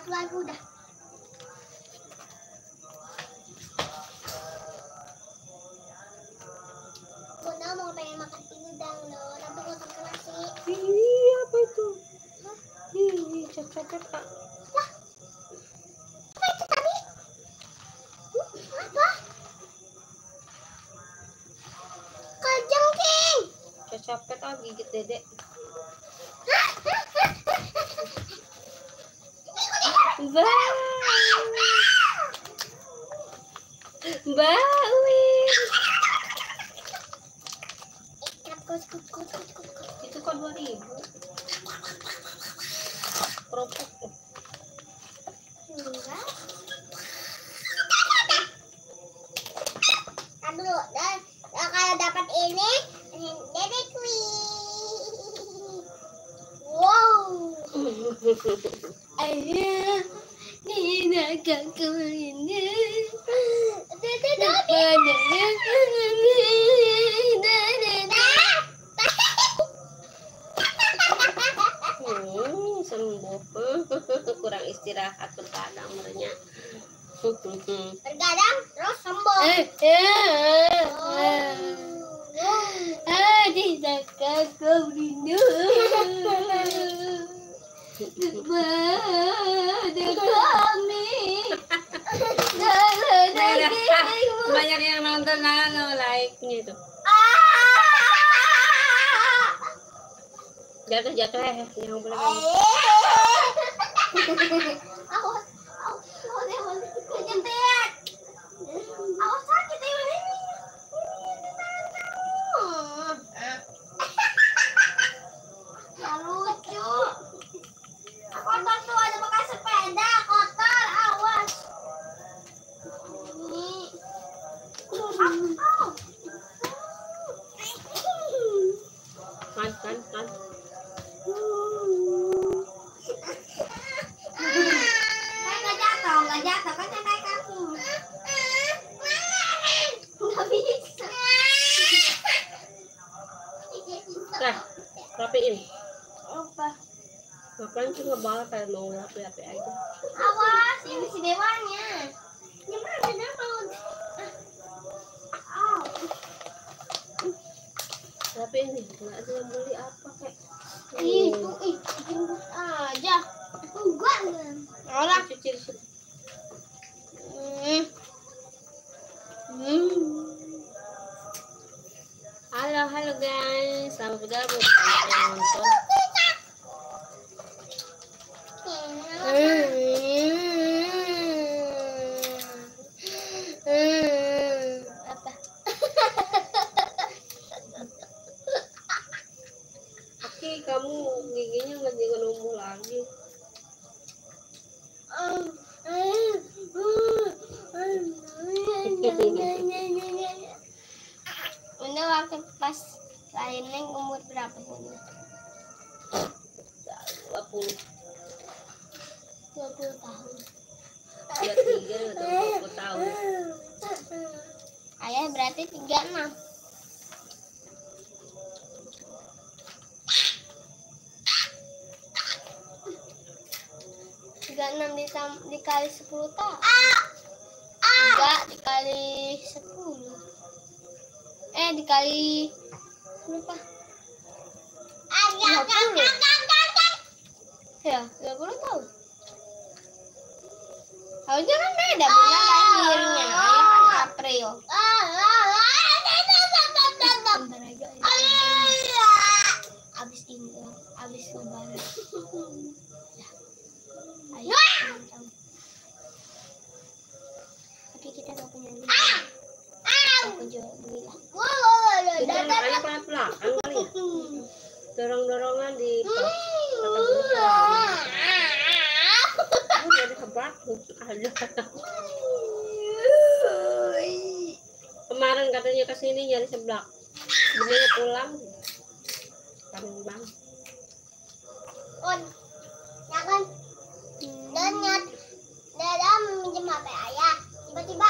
lagu dah. Bunda mau pengen makan udang loh, tapi nggak pakai nasi. Ih, apa itu? Ih, cocok Kak. Lah, apa itu tadi? Apa? Kajengking. Cocopet gigit dedek. Mbak Uin. Itu kok 2000. Kerupuk. Enggak. Aduh, dan kalau dapat ini, Dede Queen. Wow. Ayah, Nina kakak ini. Dede dapat. Sembuh. Kurang istirahat berkadang merenya. Terkadang terus sembuh. Tidak kakak rindu kepada kami. Banyak yang nonton like-nya itu. Jatuh yang boleh. Aku sakit ini. Lucu. Kotor tuh ada bekas sepeda kotor, awas. Ini. Kan. Nggak jatuh kan kayak kaku. Nggak bisa. Nah, rapiin. Apa? Ngapain sih ngebal kayak mau rapi-rapi aja. Awas, ini si dewanya. Gimana dia mau? Rapiin nih, nggak ada yang beli apa kayak. Itu, jemput aja. Enggak. Orang cuci di situ. Halo guys, selamat bergabung dengan nonton. Apa? Oke, kamu giginya nggak jangan numbuh lagi. Bunda waktu pas lainnya umur berapa Bunda? 20. 20 tahun. 23 udah 20 tahun. Ayah berarti 36. Dikali 10 tahun. Enggak, dikali 10. Dikali berapa? 20. Ya, 20 tahun. Harusnya kan beda bulan lahirnya. Ayah kan April. Bentar aja. Abis ini, abis lebaran. Ayo, tapi kita gak punya duit. Aku jual beli lah. Itu anak pelan-pelan kali ya. Dorong-dorongan di pos. Udah dikebat. Kemarin katanya kesini nyari seblak. Sebenarnya pulang. Kangen banget. Ya kan? Dan nyat, Dada meminjam HP ayah. Tiba-tiba